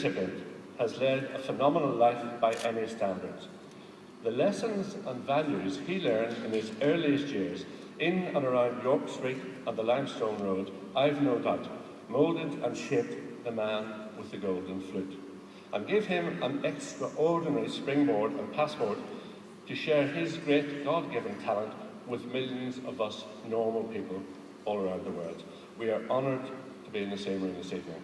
recipient has led a phenomenal life by any standards. The lessons and values he learned in his earliest years in and around York Street and the Limestone Road, I've no doubt, moulded and shaped the man with the golden flute, and gave him an extraordinary springboard and passport to share his great God-given talent with millions of us normal people all around the world. We are honoured to be in the same room this evening.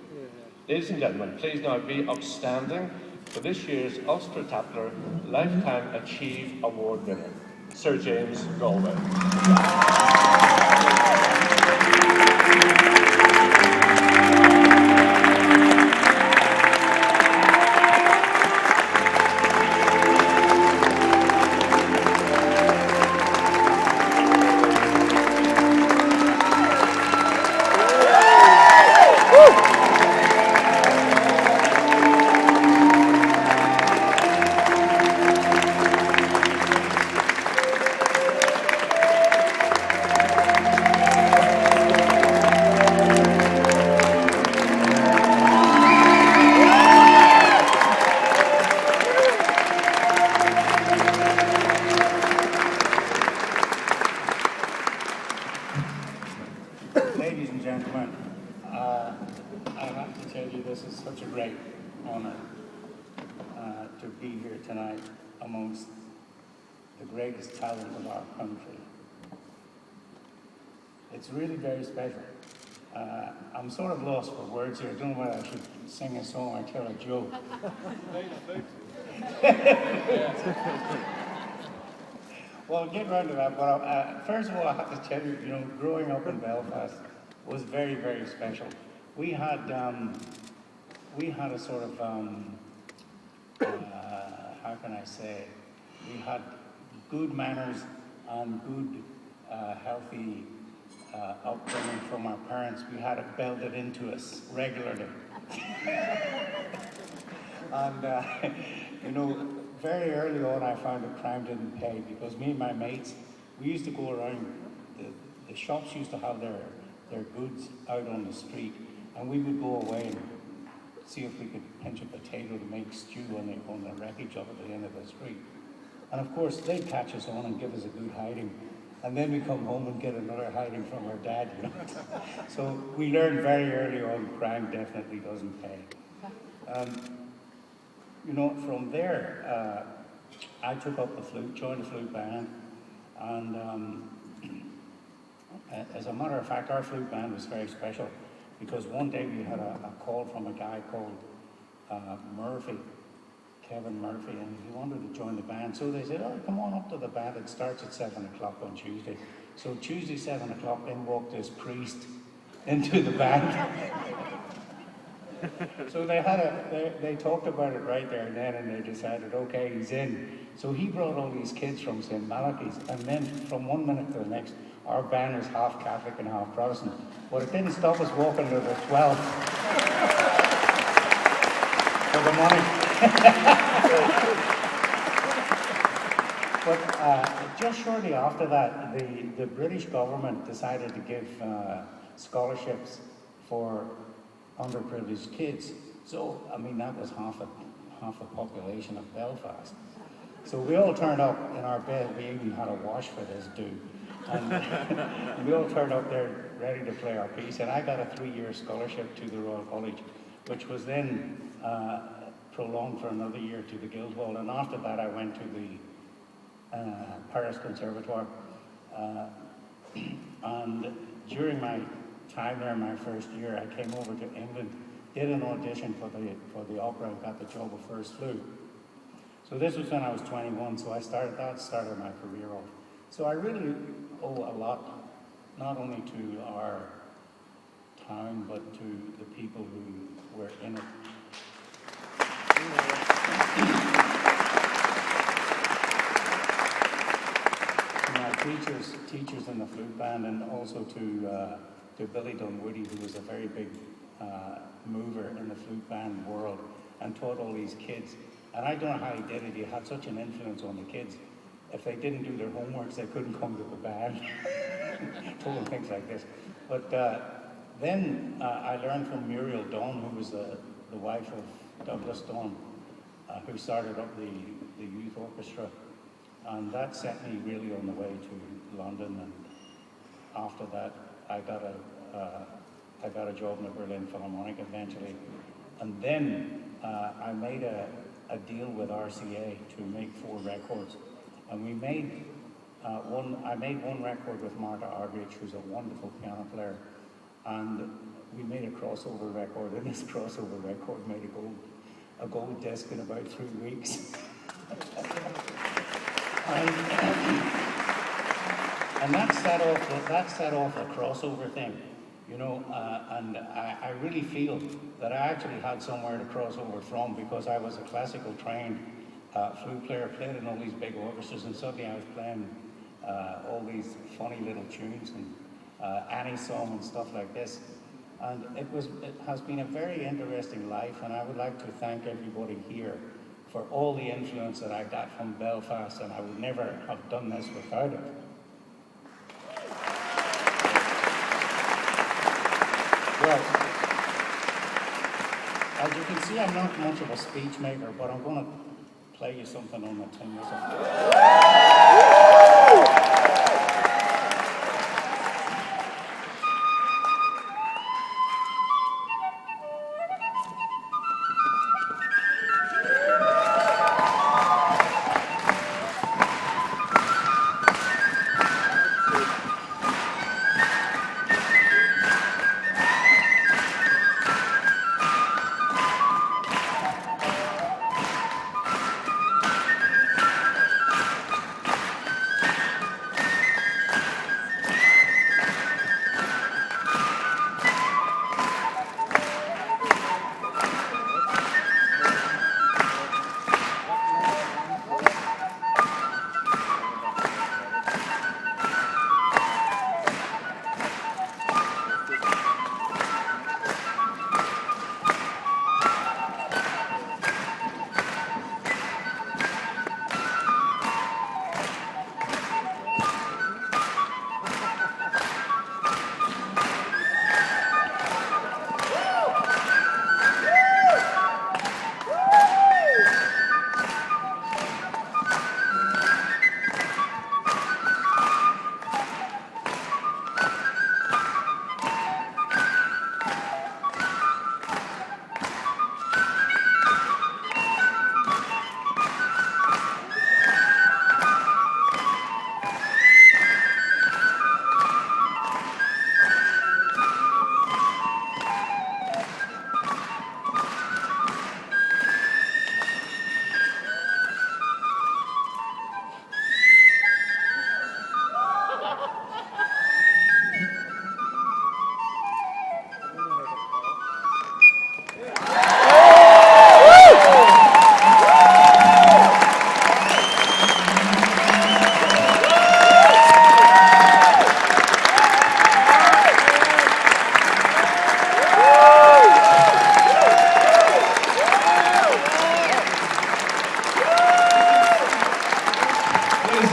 Ladies and gentlemen, please now be upstanding for this year's Ulster-Tapler Lifetime Achieve Award winner, Sir James Galway. Ladies and gentlemen, I have to tell you this is such a great honour to be here tonight amongst the greatest talent of our country. It's really very special. I'm sort of lost for words here. I don't know whether I should sing a song or tell a joke. Well, I'll get round to that, but first of all, I have to tell you, growing up in Belfast was very, very special. We had a sort of, how can I say, we had good manners and good, healthy upbringing from our parents. We had it belted into us regularly. And, very early on, I found that crime didn't pay because me and my mates, we used to go around, the shops used to have their goods out on the street, and we would go away and see if we could pinch a potato to make stew on the wreckage of it at the end of the street. And of course, they'd catch us on and give us a good hiding. And then we come home and get another hiding from our dad, So we learned very early on crime definitely doesn't pay. From there, I took up the flute, joined the flute band, and as a matter of fact, our flute band was very special because one day we had a call from a guy called Kevin Murphy, and he wanted to join the band. So they said, "Oh, come on up to the band. It starts at 7 o'clock on Tuesday." So Tuesday, 7 o'clock, in walked this priest into the band. So they talked about it right there and then, and they decided, okay, he's in. So he brought all these kids from St. Malachy's, and then from one minute to the next, our band was half Catholic and half Protestant. But it didn't stop us walking to the 12th for the money. But just shortly after that, the British government decided to give scholarships for underprivileged kids. So, that was half the population of Belfast. So we all turned up in our bed. We even had a wash for this dude. And we all turned up there ready to play our piece. And I got a 3-year scholarship to the Royal College, which was then prolonged for another year to the Guildhall. And after that, I went to the Paris Conservatoire. And during my time there, my first year, I came over to England, did an audition for the opera, and got the job of first flute. So this was when I was 21, so started my career off. So I really owe a lot, not only to our town, but to the people who were in it. To my teachers in the flute band, and also to Billy Dunwoody, who was a very big mover in the flute band world and taught all these kids. And I don't know how he did it. He had such an influence on the kids. If they didn't do their homeworks, they couldn't come to the band. Told them things like this. But then I learned from Muriel Dawn, who was the wife of Douglas Dunn, who started up the youth orchestra, and that set me really on the way to London. And after that, I got a job in the Berlin Philharmonic eventually, and then I made a deal with RCA to make 4 records, and we made I made one record with Martha Argerich, who's a wonderful piano player, and we made a crossover record, and this crossover record made a gold disc in about 3 weeks. And that set off a crossover thing, you know, and I really feel that I actually had somewhere to cross over from, because I was a classical trained flute player, played in all these big orchestras, and suddenly I was playing all these funny little tunes and Annie song and stuff like this. And it has been a very interesting life, and I would like to thank everybody here for all the influence that I got from Belfast, and I would never have done this without it. Well, as you can see, I'm not much of a speech maker, but I'm going to play you something on the tin whistle.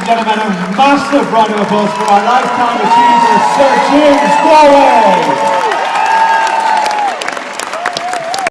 Gentlemen, a massive round of applause for our lifetime achiever, Sir James Galway.